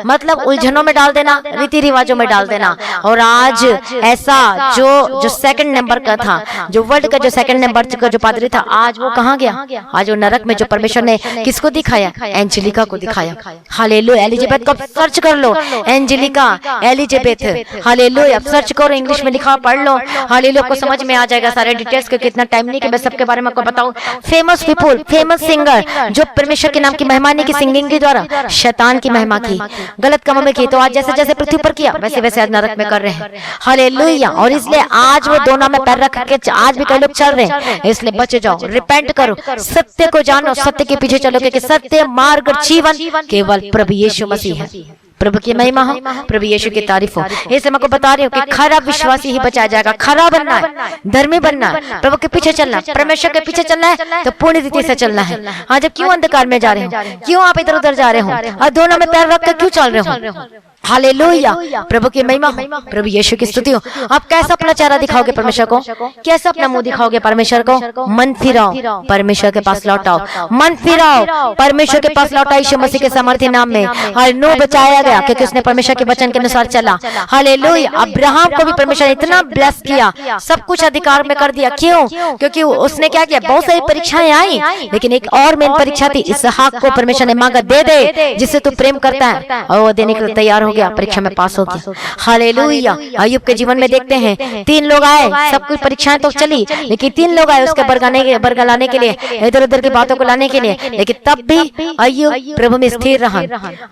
मतलब उलझनों में डाल देना, रीति रिवाजों में डाल देना। और आज ऐसा जो सेकंड नंबर का था, जो वर्ल्ड का जो सेकंड नंबर का जो पादरी था, आज वो कहाँ गया। आज वो नरक में, जो परमेश्वर ने किसको दिखाया, एंजेलिका को दिखाया। हालेलुया, एलिजाबेथ को सर्च कर लो, एंजेलिका एलिजाबेथ, हालेलुया, सर्च करो, इंग्लिश में लिखा, पढ़ लो, हालेलुया, को समझ में आ जाएगा सारे डिटेल्स के। कितना टाइम नहीं कि मैं सबके बारे में आपको बताऊं। फेमस पीपल, फेमस सिंगर, जो परमेश्वर के नाम की महिमा नहीं की सिंगिंग के द्वारा, शैतान की महिमा की, गलत कामों में की, तो आज जैसे जैसे पृथ्वी पर किया वैसे वैसे आज नरक में कर रहे हैं। हालेलुया, और इसलिए आज वो दोनों में पैर रख के आज भी कई लोग चल रहे हैं, इसलिए बच जाओ, रिपेंट करो, सत्य को जानो, सत्य के पीछे चलो, क्योंकि सत्य मार्ग जीवन केवल प्रभु यीशु मसीह है। प्रभु की महिमा हो, प्रभु यीशु की तारीफ हो। ऐसे मैं को बता रही हूँ कि खरा विश्वासी ही बचाया जाएगा। खरा बनना है, धर्मी बनना है, प्रभु के पीछे चलना है, परमेश्वर के पीछे चलना है, तो पूर्ण रीति से चलना है। हाँ, जब क्यों अंधकार में जा रहे हो, क्यों आप इधर उधर जा रहे हो, और दोनों में पैर रख कर क्यों चल रहे हो। हालेलुया, प्रभु की महिमा हो, प्रभु यीशु की स्तुति हो। आप कैसा अपना चेहरा दिखाओगे परमेश्वर को, कैसा अपना मुंह दिखाओगे परमेश्वर को। मन फिराओ, परमेश्वर के पास लौटाओ, मन फिराओ, परमेश्वर के पास लौटाओ, यीशु मसीह के सामर्थ्य नाम में। हालेलुया, बचाया गया क्योंकि उसने परमेश्वर के वचन के अनुसार चला। हालेलुया, अब्राहम को भी परमेश्वर ने इतना ब्लेस किया, सब कुछ अधिकार में कर दिया। क्यों, क्योंकि उसने क्या किया, बहुत सारी परीक्षाएं आई, लेकिन एक और मेन परीक्षा थी, इसहाक को परमेश्वर ने मांगा, दे दे जिससे तू प्रेम करता है, और वो देने के लिए तैयार हो गया, परीक्षा में पास हो गया। हालेलुया, अय्यूब के जीवन में देखते हैं, 3 लोग आए, सब कुछ परीक्षाएं तो चली, लेकिन 3 लोग आए उसके बरगा लाने के लिए, इधर उधर की बातों को लाने के लिए, लेकिन तब भी अय्यूब प्रभु में स्थिर रहा।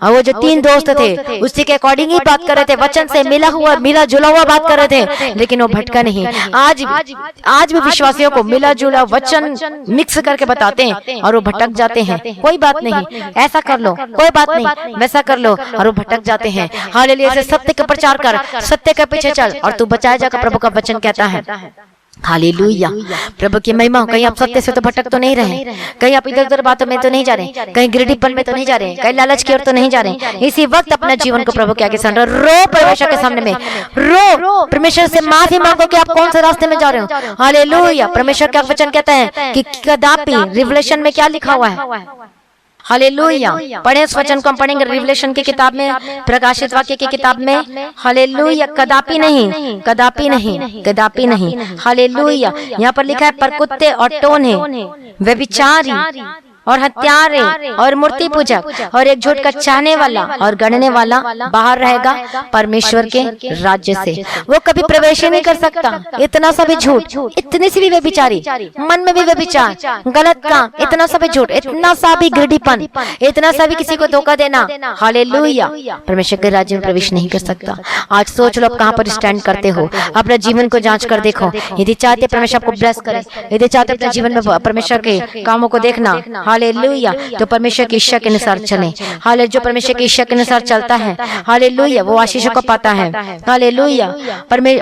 और वो जो 3 दोस्त थे उसी के अकॉर्डिंग ही बात कर रहे थे, वचन से मिला जुला हुआ बात कर रहे थे, लेकिन वो भटका नहीं। आज भी विश्वासियों को मिला जुला वचन मिक्स करके बताते हैं और वो भटक जाते हैं। कोई बात नहीं, ऐसा कर लो, कोई बात नहीं, वैसा कर लो, और वो भटक जाते हैं। हालेलुया, सत्य का प्रचार कर, सत्य के पीछे चल, और तू बचाया जाएगा, प्रभु का वचन कहता है। हालेलुया, प्रभु की महिमा हो। कहीं आप सत्य से तो भटक तो नहीं रहे, कहीं आप इधर उधर बातों में तो नहीं जा रहे, कहीं गिरडीपन में तो नहीं जा रहे, कहीं लालच की ओर तो नहीं जा रहे। इसी वक्त अपना जीवन को प्रभु के आगे सौंपो, रो परमेश्वर के सामने में, रो परमेश्वर से माफी मांगो कि आप कौन से रास्ते में जा रहे हो। हालेलुया, परमेश्वर का वचन कहता है कि कदापि, रिवलेशन में क्या लिखा हुआ है, हालेलुया, पढ़े उस वचन को, हम पढ़ेंगे रिवलेशन की किताब में, प्रकाशित वाक्य की किताब में। हालेलुया, कदापि नहीं, कदापि नहीं, कदापि नहीं। हालेलुया, यहाँ पर लिखा है, पर कुत्ते और टोने, व्यभिचारी और हत्यारे और मूर्ति पूजक और एक झूठ का चाहने वाला और गढ़ने वाला बाहर रहेगा परमेश्वर के राज्य से। वो कभी प्रवेश ही नहीं कर सकता। इतना सा भी झूठ, इतनी सी भी व्यभिचारी, मन में भी व्यभिचार, गलत काम, इतना सा भी झूठ, इतना सा भी घृणिपन, इतना सा भी किसी को धोखा देना, हालेलुया, परमेश्वर के राज्य में प्रवेश नहीं कर सकता। आज सोच लो आप कहाँ पर स्टैंड करते हो, अपने जीवन को जांच कर देखो। यदि चाहते परमेश्वर आपको ब्लेस करे, यदि चाहते अपने जीवन में परमेश्वर के कामों को देखना, हालेलुया, तो परमेश्वर की इच्छा के अनुसार चलें। हालेलुया, जो परमेश्वर की इच्छा के अनुसार चलता है, हालेलुया, वो आशीषों को पाता है। हालेलुया,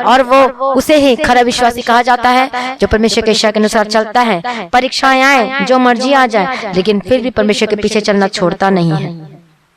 और वो उसे ही खरा विश्वासी कहा जाता है, जो परमेश्वर की इच्छा के अनुसार चलता है। परीक्षाएं आए, जो मर्जी आ जाए, लेकिन फिर भी परमेश्वर के पीछे चलना छोड़ता नहीं है।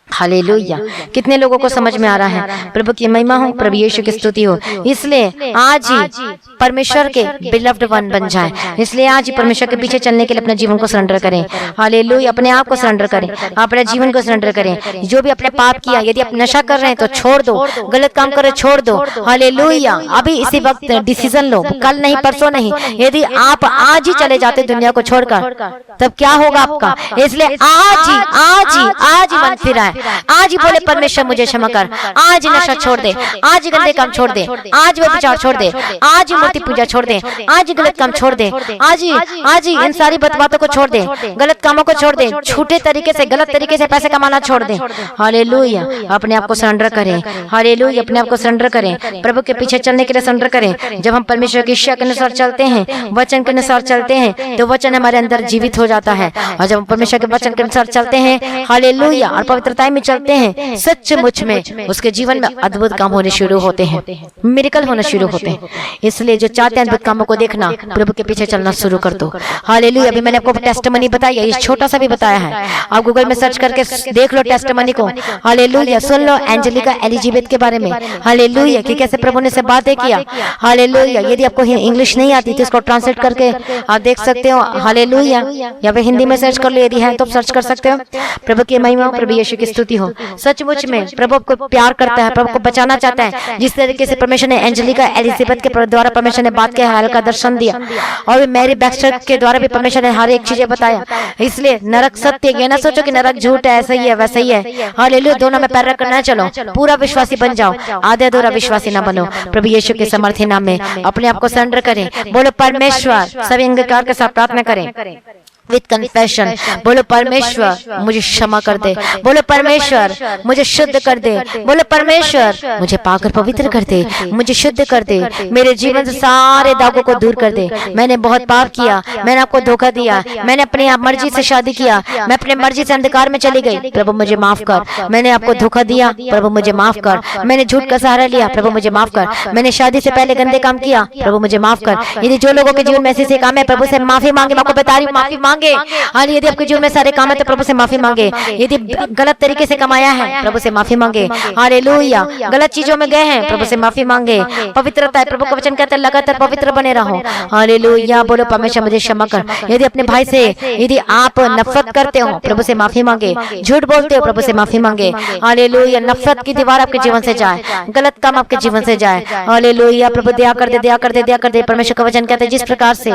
हालेलुया। कितने लोगों को समझ में आ रहा है? प्रभु की महिमा हो, प्रभु यीशु की स्तुति हो। इसलिए आज ही परमेश्वर के बिलव्ड वन बन जाएं। इसलिए आज ही परमेश्वर के पीछे चलने के लिए अपने जीवन को सरेंडर करें। हालेलुया। अपने आप को सरेंडर करें, अपने जीवन को सरेंडर करें। जो भी अपने पाप किया, यदि आप नशा कर रहे हैं तो छोड़ दो, गलत काम कर रहे छोड़ दो। हालेलुया। अभी इसी वक्त डिसीजन लो, कल नहीं, परसों नहीं। यदि आप आज ही चले जाते दुनिया को छोड़कर, तब क्या होगा आपका? इसलिए आज ही मन फिराए, आज ही बोले परमेश्वर मुझे क्षमा कर, आज ही नशा छोड़ दे, आज ही गंदे काम छोड़ दे, आज ही विचार छोड़ दे, आज ही मूर्ति पूजा छोड़ दे, आज ही गलत काम छोड़ दे, आज ही इन सारी बातों को छोड़ दे, गलत कामों को छोड़ दे, झूठे तरीके से, गलत तरीके से पैसे कमाना छोड़ दे। हालेलुया। अपने आप को सरेंडर करें। हालेलुया। अपने आप को सरेंडर करें, प्रभु के पीछे चलने के लिए सरेंडर करें। जब हम परमेश्वर की इच्छा के अनुसार चलते हैं, वचन के अनुसार चलते हैं, तो वचन हमारे अंदर जीवित हो जाता है। और जब हम परमेश्वर के वचन के अनुसार चलते हैं, हालेलुया, और पवित्रता में चलते हैं, सचमुच में उसके जीवन में अद्भुत काम होने शुरू होते हैं, मिरेकल होना शुरू होते हैं। इसलिए जो चाहते हैं अद्भुत कामों को देखना, प्रभु के पीछे चलना शुरू कर दो। हालेलुया। अभी मैंने आपको टेस्टिमनी बताया, ये छोटा सा भी बताया है, आप गूगल में सर्च करके देख लो टेस्टिमनी को। हालेलुया। सुन लो एंजेलिका एलिजाबेथ के बारे में। हालेलुया, कि कैसे प्रभु ने से बातें किया। हालेलुया। यदि आपको इंग्लिश नहीं आती तो इसको ट्रांसलेट करके आप देख सकते हो। हालेलुया। या फिर हिंदी में सर्च कर लो, यदि है तो सर्च कर सकते हो। प्रभु की महिमा, प्रभु यीशु की स्तुति हो। सचमुच में प्रभु आपको प्यार करता है, प्रभु को बचाना चाहता है। जिस तरीके से परमेश्वर ने एंजेलिका एलिजाबेथ के द्वारा परमेश्वर ने बात किया, हाल का दर्शन दिया, और मैरी बैक्स्टर के द्वारा भी परमेश्वर ने हर एक चीजें बताया। इसलिए नरक सत्य, ये ना सोचो कि नरक झूठ है, ऐसा ही है वैसा ही है। हालेलुया। दोनों में पैर रखकर ना चलो, पूरा विश्वासी बन जाओ, आधे अधूरा विश्वासी ना बनो। प्रभु यीशु के समर्थी नाम में अपने आप को सरेंडर करें। बोलो परमेश्वर, सभी अंगीकार के साथ प्रार्थना करें विथ कन्फेशन। बोलो परमेश्वर मुझे क्षमा कर दे, बोलो परमेश्वर मुझे शुद्ध कर दे, बोलो परमेश्वर मुझे पाकर पवित्र कर दे, मुझे शुद्ध कर दे, मेरे जीवन से सारे दागों को दूर कर दे। मैंने बहुत पाप किया, मैंने आपको धोखा दिया, मैंने अपनी मर्जी से शादी किया, मैं अपने मर्जी से अंधकार में चली गई, प्रभु मुझे माफ कर। मैंने आपको धोखा दिया, प्रभु मुझे माफ कर। मैंने झूठ का सहारा लिया, प्रभु मुझे माफ कर। मैंने शादी से पहले गंदे काम किया, प्रभु मुझे माफ कर। यदि जो लोगों के जीवन में ऐसे काम है, प्रभु से माफी मांगे। मैं आपको बता रही हूँ, माफी मांगे। और यदि आपके जीवन में सारे काम है तो प्रभु से माफी मांगे। यदि गलत तरीके से कमाया है, प्रभु से माफी मांगे। हालेलुया। गलत चीजों में गए हैं, प्रभु से माफी मांगे। पवित्रता है, प्रभु का वचन कहता है लगातार पवित्र बने रहो। हालेलुया। बोलो परमेश्वर मुझे क्षमा कर। यदि अपने भाई से यदि आप नफरत करते हो, प्रभु से माफी मांगे। झूठ बोलते हो, प्रभु से माफी मांगे। हालेलुया। नफरत की दीवार आपके जीवन से जाए, गलत काम आपके जीवन से जाए। हालेलुया। प्रभु दया कर दे, दया कर दे, दया कर दे। परमेश्वर का वचन कहता है जिस प्रकार से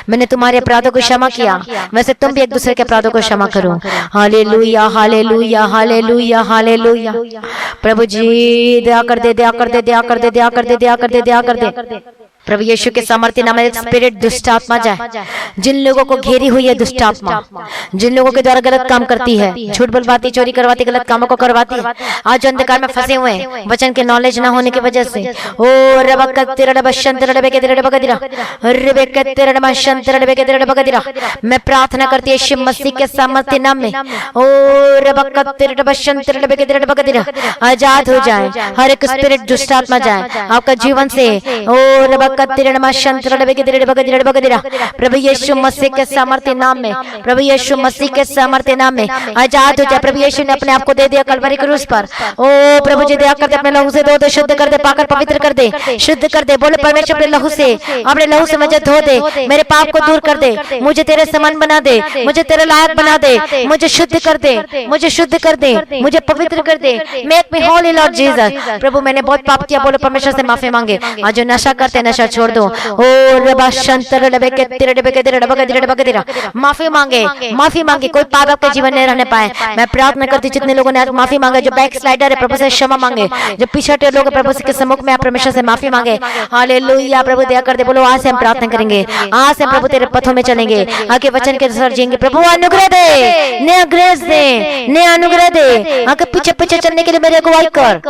मैंने तुम्हारे अपराधों को क्षमा किया, वैसे तुम भी एक दूसरे के अपराधों को क्षमा करो। Hallelujah, hallelujah, hallelujah, hallelujah. प्रभु जी दया कर दे, दया कर दे, दया कर दे, दया कर दे, दया कर दे, दया कर दे। प्रभु यीशु के सामर्थ्य नाम में स्पिरिट दुष्ट आत्मा जाए, जिन लोगों को घेरी हुई है दुष्ट आत्मा, जिन लोगों के द्वारा गलत काम करती है, झूठ बोलवाती, चोरी करवाती, गलत कामों को करवाती है, आज अंधकार में फंसे हुए हैं वचन के नॉलेज ना होने की वजह से। ओ मैं प्रार्थना करती है यीशु मसीह के सामर्थ्य नाम में, ओ आजाद हो जाए हर एक स्पिरिट दुष्ट आत्मा जाए आपका जीवन से। ओ प्रभु यीशु मसीह के सामर्थ्य नाम में, प्रभु यीशु मसीह के सामर्थ्य नाम में आजाद हो जाए। प्रभु यीशु ने अपने आप को दे दिया कलवरी क्रूस पर। ओ प्रभु जी दया कर दे, अपने लहू से धो दे, शुद्ध कर दे, पाकर पवित्र कर दे, शुद्ध कर दे। बोले परमेश्वर अपने लहू से मुझे धो दे, मेरे पाप को दूर कर दे, मुझे तेरे समान बना दे, मुझे तेरे लायक बना दे, मुझे शुद्ध कर दे, मुझे शुद्ध कर दे, मुझे पवित्र कर दे। Make me holy Lord Jesus. प्रभु मैंने बहुत पाप किया, बोले परमेश्वर से माफी मांगे। आज जो नशा करते नशा छोड़ दो। ओ माफी मांगे, माफी मांगे। कोई पाप आपके जीवन में रहने पाए। मैं प्रार्थना करती जितने लोगों ने आज माफी मांगे, जो बैक स्लाइडर है प्रभु से क्षमा मांगे, जो पिछड़े लोग प्रभु के सम्मुख में परमेश्वर से माफी मांगे। हालेलुया। प्रभु दया कर दे। बोलो आज से हम प्रार्थना करेंगे, आज से प्रभु तेरे पथों में चलेंगे, आगे वचन के अनुसार जिएंगे। प्रभु अनुग्रह दे, नया ग्रेस दे, नया अनुग्रह दे, आगे पीछे पीछे चलने के लिए मेरे अगुवाई कर।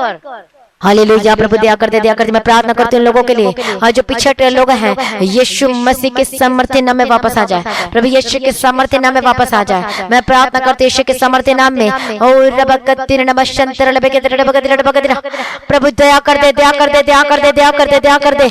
हालेलुया प्रभु दया कर दे। मैं प्रार्थना करती हूँ लोगों के लिए और जो पिछड़े लोग हैं, यीशु मसीह के सामर्थ्य नाम में वापस आ जाए। प्रभु यीशु के सामर्थ्य नाम में वापस आ जाए। मैं प्रार्थना करती हूँ यीशु के सामर्थ्य नाम में। प्रभु दया कर दे, दया कर दे, दया कर दे, दया कर दे, दया कर दे।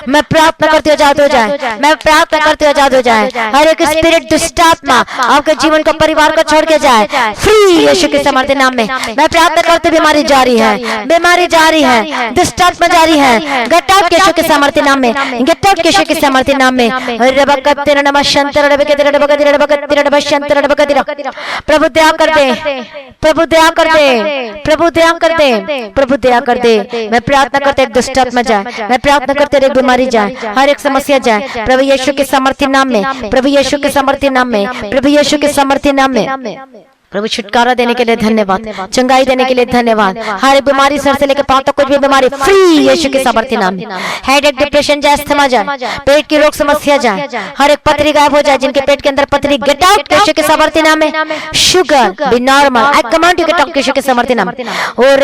मैं प्रार्थना करती हूँ आजाद हो जाए। मैं प्रार्थना करती हूँ आजाद हो जाए। हर एक स्पिरिट दुष्ट आत्मा आपके जीवन को, परिवार को छोड़ के जाए। फ्री यीशु के सामर्थ्य नाम में मैं प्रार्थना करती हूँ। बीमारी जारी है, बीमारी जारी है, दुष्ट आत्मा जारी है। गेट आउट यीशु के सामर्थ्य नाम में, गेट आउट यीशु के सामर्थ्य नाम में। प्रभु दया कर दे, प्रभु दया कर दे, प्रभु दया कर दे, प्रभु दया कर दे। मैं प्रार्थना करते एक दुष्ट आत्मा जाए। मैं प्रार्थना करते एक बीमारी जाए, हर एक समस्या जाए। प्रभु यीशु के सामर्थ्य नाम में, प्रभु यीशु के सामर्थ्य नाम में, प्रभु यीशु के सामर्थ्य नाम में। प्रभु छुटकारा देने के लिए धन्यवाद, चंगाई देने के लिए धन्यवाद। हर बीमारी सर से लेकर पांव तक कुछ भी बीमारी फ्री यीशु के सामर्थ्य नाम में। हेडेक, डिप्रेशन जाए, अस्थमा जाए, पेट की रोग समस्या जाए, हर एक पथरी गायब हो जाए। जिनके पेट के अंदर पथरी, गेट आउट यीशु के सामर्थ्य नाम में। Sugar be normal, I command you get out यीशु के सामर्थ्य नाम में। और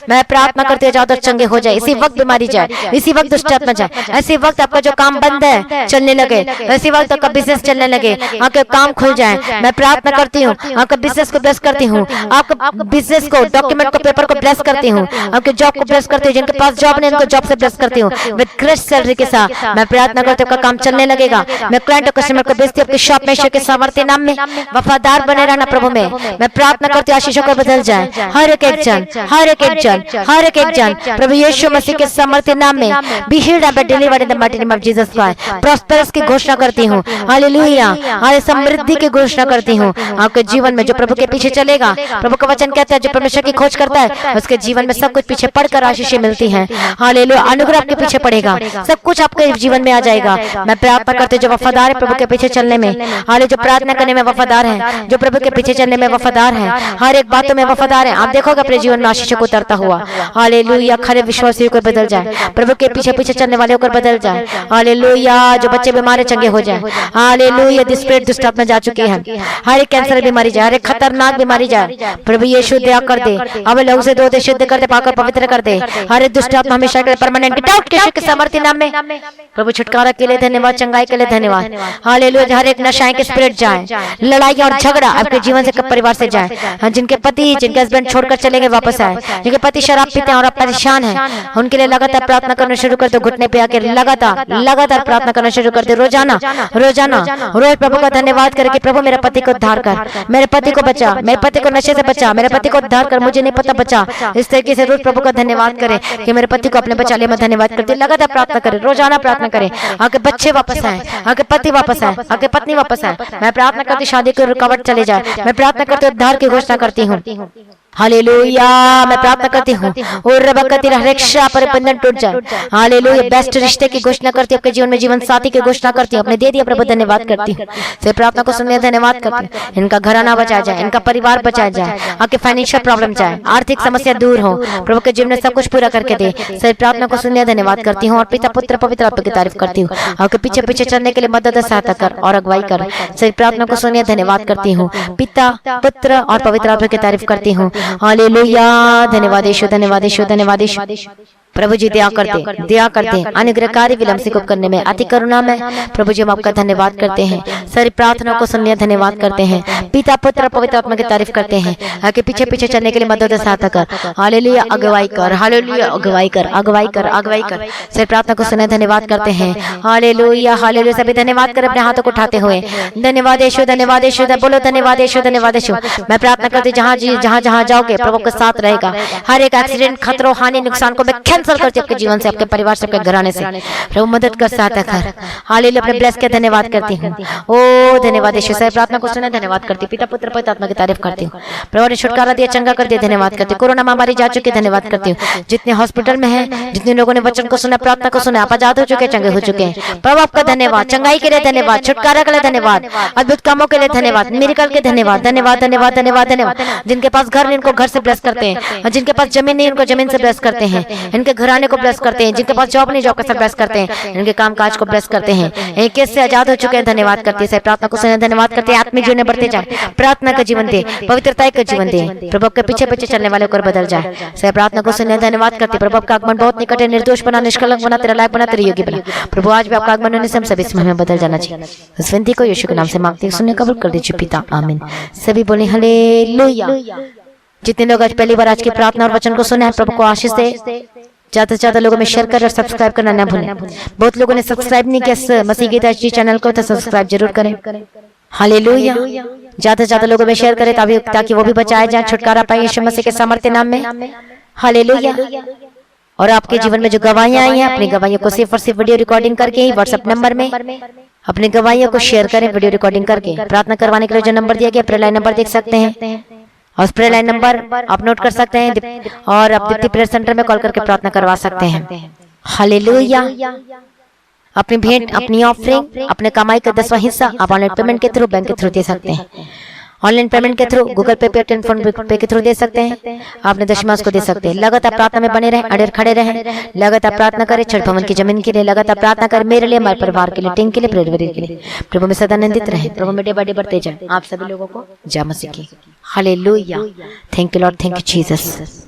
मैं प्रार्थना करते जाओ चंगे हो जाए। इसी वक्त बीमारी जाए, इसी वक्त दुष्ट आत्मा जाए, ऐसी वक्त आपका जो काम बंद है चलने लगे, ऐसी वक्त आपका बिजनेस चलने लगे, आपके काम खुल जाए। मैं प्रार्थना करती हूँ, आपका बिजनेस को ब्लेस करती हूँ, आपका बिजनेस को, डॉक्यूमेंट को, पेपर को ब्लेस करती हूँ, आपके जॉब को ब्लेस करती हूँ। जिनके पास जॉब नहीं उनको जॉब से ब्लेस करती हूँ विद ग्रेट सैलरी के साथ। मैं प्रार्थना करती हूँ काम चलने लगेगा। मैं क्लाइंट और कस्टमर को बेचती हूँ आपके शॉप में यीशु के सामर्थ्य नाम में। वफादार बने रहना प्रभु में। मैं प्रार्थना करती हूँ आशीषों को बदल जाए हर एक जन, हर एक जन, हर एक जन। प्रभु यीशु मसीह के सामर्थ्य नाम में be healed and delivered in the mighty name of Jesus Christ. Prosperous की घोषणा करती हूँ, हालेलुया, समृद्धि की घोषणा करती हूँ आपके जीवन में। जो प्रभु के पीछे चलेगा, प्रभु का वचन कहता है जो परमेश्वर की खोज करता है उसके जीवन में सब कुछ पीछे पड़कर आशीषें मिलती हैं। हालेलुया, अनुग्रह आपके पीछे पड़ेगा, सब कुछ आपके जीवन में आ जाएगा। मैं प्रार्थना करती हूँ जो वफादार है प्रभु के पीछे चलने में, हाले जो प्रार्थना करने में वफादार है, जो प्रभु के पीछे चलने में वफादार है, हर एक बातों में वफादार है, आप देखोगे अपने जीवन में आशीषों को उतरता हुआ। हालेलुया, खरे विश्वासियों को बदल जाए, प्रभु के पीछे पीछे चलने वाले को बदल जाए। हालेलुया, जो बच्चे बीमार चंगे हो जाए। हालेलुया, दुष्ट दुष्ट आत्मा जा चुकी है, हर एक कैंसर बीमारी जाए, हर एक खतरनाक बीमारी जाए। प्रभु यीशु दया कर दे, अब लोग से दो दे शुद्ध कर दे, पाकर पवित्र कर दे। हर एक दुष्ट आत्मा हमेशा के लिए परमानेंट गेट आउट यीशु के सामर्थ्य नाम में। प्रभु छुटकारा के लिए धन्यवाद, चंगाई के लिए धन्यवाद। हालेलुया, हर एक नशाएं के स्पिरिट जाए, लड़ाई और झगड़ा आपके जीवन से, परिवार से जाए। जिनके पति, जिनके हस्बैंड छोड़कर चले गए वापस आए, जिनके पति शराब पीते हैं और आप परेशान हैं, उनके लिए लगातार प्रार्थना करना शुरू कर दो। घुटने पे आके लगातार प्रार्थना करना शुरू कर दे। रोजाना रोज प्रभु का धन्यवाद करके, प्रभु मेरे पति को उद्धार कर, मेरे पति को बचा, मेरे पति को नशे से बचा, मेरे पति को उद्धार कर, मुझे नहीं पता बचा। इस तरीके से रोज प्रभु का धन्यवाद करें कि मेरे पति को अपने बचा लिया। मैं धन्यवाद करती हूँ। लगातार प्रार्थना करें, रोजाना प्रार्थना करें, आके बच्चे वापस आए, आके पति वापस आए, आके पत्नी वापस आए। मैं प्रार्थना करती शादी की रुकावट चले जाए। मैं प्रार्थना करती उद्धार की घोषणा करती हूँ। हालेलुया, मैं प्रार्थना करती हूँ और रबकती रक्षा पर बंधन टूट जाए। हालेलुया, बेस्ट रिश्ते की घोषणा करती हूँ, आपके जीवन में जीवन साथी की घोषणा करती हूँ। अपने दे दिया प्रभु, धन्यवाद करती हूँ। से प्रार्थना को सुनने धन्यवाद करती हूँ। इनका घराना बचाया जाए, इनका परिवार बचाया जाए, आपके फाइनेंशियल प्रॉब्लम जाए, आर्थिक समस्या दूर हो, प्रभु के जीवन में सब कुछ पूरा करके दे। से प्रार्थना को सुनने धन्यवाद करती हूँ और पिता पुत्र पवित्र आत्मा की तारीफ करती हूँ। आपके पीछे पीछे चलने के लिए मदद सहायता कर और अगुवाई कर। से प्रार्थना को सुनने धन्यवाद करती हूँ, पिता पुत्र और पवित्र आत्मा की तारीफ करती हूँ। हालेलुया, धन्यवाद यीशु, धन्यवाद यीशु, धन्यवाद यीशु। प्रभु जी दया करते अनुग्रहकारी विलंब से कुछ करने में अति करुणा में। प्रभु जी हम आपका धन्यवाद करते हैं, सारी प्रार्थनाओं को सुनने धन्यवाद करते हैं। पिता पुत्र पवित्र आत्मा की तारीफ करते हैं। आगे पीछे पीछे चलने के लिए मदद सहायता कर। हालेलुया, अगुवाई कर, हालेलुया, अगुवाई कर, अगुवाई कर, अगुवाई कर। सारी प्रार्थना को सुनने धन्यवाद करते हैं। हालेलुया, हालेलुया, सभी धन्यवाद कर अपने हाथों को उठाते हुए। धन्यवाद यीशु, धन्यवाद यीशु, बोलो धन्यवाद यीशु, धन्यवाद यीशु। मैं प्रार्थना करती जहाँ जाओगे प्रभु के साथ रहेगा। हर एक एक्सीडेंट, खतरों, हानि, नुकसान को मैं कैंसिल करती हूँ आपके जीवन से, आपके परिवार से, आपके घराने से। प्रभु मदद कर, सहायता कर। हालेलुया, अपने ब्लेस के धन्यवाद करती हूँ। ओ धन्यवाद यीशु, सारी प्रार्थना को सुने धन्यवाद करती हूँ। पिता पुत्र पवित्र आत्मा की तारीफ करती हूँ। प्रभु ने छुटकारा दिया, चंगा कर दिया, धन्यवाद करती हूँ। कोरोना महामारी जा चुकी, धन्यवाद करती हूँ। जितने हॉस्पिटल में है, जितने लोगों ने वचन को सुना, प्रार्थना को सुना, आप आजाद हो चुके, चंगे हो चुके हैं। प्रभु आपका धन्यवाद, चंगाई के लिए धन्यवाद, छुटकारा के लिए धन्यवाद, अद्भुत कामों के लिए धन्यवाद, मिरेकल के धन्यवाद, धन्यवाद, धन्यवाद, धन्यवाद, धन्यवाद। जिनके पास घर नहीं उनको घर से ब्लेस करते हैं, जिनके पास जमीन नहीं उनको जमीन से ब्लेस करते हैं। इनके घराने को ब्लेस करते हैं, जिनके पास जॉब नहीं जॉब के साथ ब्लेस करते हैं, इनके काम काज को ब्लेस करते हैं, ये केस से आजाद हो चुके हैं, धन्यवाद करते हैं। प्रार्थना को सुने, धन्यवाद करते हैं। आत्मिक जीवन में बढ़ते जाए, प्रार्थना का जीवन दे, पवित्रता का जीवन दे, प्रभु के पीछे पीछे चलने वाले को बदल जाए। सही प्रार्थना को सुने, धन्यवाद करते। प्रभु का आगमन बहुत निकट है, निर्दोष बना, निष्कलंक बना, तेरा लायक बना, तेरे योग्य बना। प्रभु आज भी आपका आगमन होने से हम सभी इस महिमा में बदल जाना चाहिए। इस विनती को यीशु के नाम से मांगते हैं, सुनने कबूल कर दीजिए पिता, आमीन। सभी बोले हालेलुया। जितने लोग आज पहली बार आज की प्रार्थना और वचन को सुने हैं, प्रभु को आशीष दे। ज्यादा से ज्यादा लोगों में शेयर कर और सब्सक्राइब करना न भूलें। बहुत लोगों ने सब्सक्राइब नहीं किया मसीह गीता एचडी चैनल को, तो सब्सक्राइब जरूर करें। हालेलुया। ज्यादा से ज्यादा लोगों में शेयर करें ताकि वो भी बचाए जाए, छुटकारा पाए यीशु मसीह के सामर्थ्य नाम में। हालेलुया। और आपके जीवन में जो गवाहियां आई हैं, अपनी गवाहियों को सिर्फ और सिर्फ वीडियो रिकॉर्डिंग करके ही व्हाट्सएप नंबर में अपनी गवाहियों को शेयर करें, वीडियो रिकॉर्डिंग करके। प्रार्थना करवाने के लिए जो नंबर दिया गया, प्रेयर लाइन नंबर देख सकते हैं, और प्रेयर लाइन नंबर आप नोट कर सकते हैं, और आप दीप्ति प्रेयर सेंटर में कॉल करके प्रार्थना करवा सकते हैं। हालेलुया। अपनी भेंट, अपनी ऑफरिंग, अपने कमाई का 10वां हिस्सा आप ऑनलाइन पेमेंट के थ्रू, बैंक के थ्रू दे सकते हैं। ऑनलाइन पेमेंट के थ्रू, गूगल पे, पेटीएम, फोन पे के थ्रू दे सकते हैं। आपने दशमांश को दे सकते हैं। लगातार प्रार्थना में बने रहें, अड़े खड़े रहें, लगातार प्रार्थना करें। छठ भवन की जमीन के लिए लगातार प्रार्थना करें, मेरे लिए, हमारे परिवार के लिए, टीम के लिए, प्रेरवरी के लिए। प्रभु में सदा आनंदित रहें, प्रभु में डे बाय डे बढ़ते जाए। आप सभी लोगों को जय मसीह की। Hallelujah. Thank you Lord, thank you Jesus.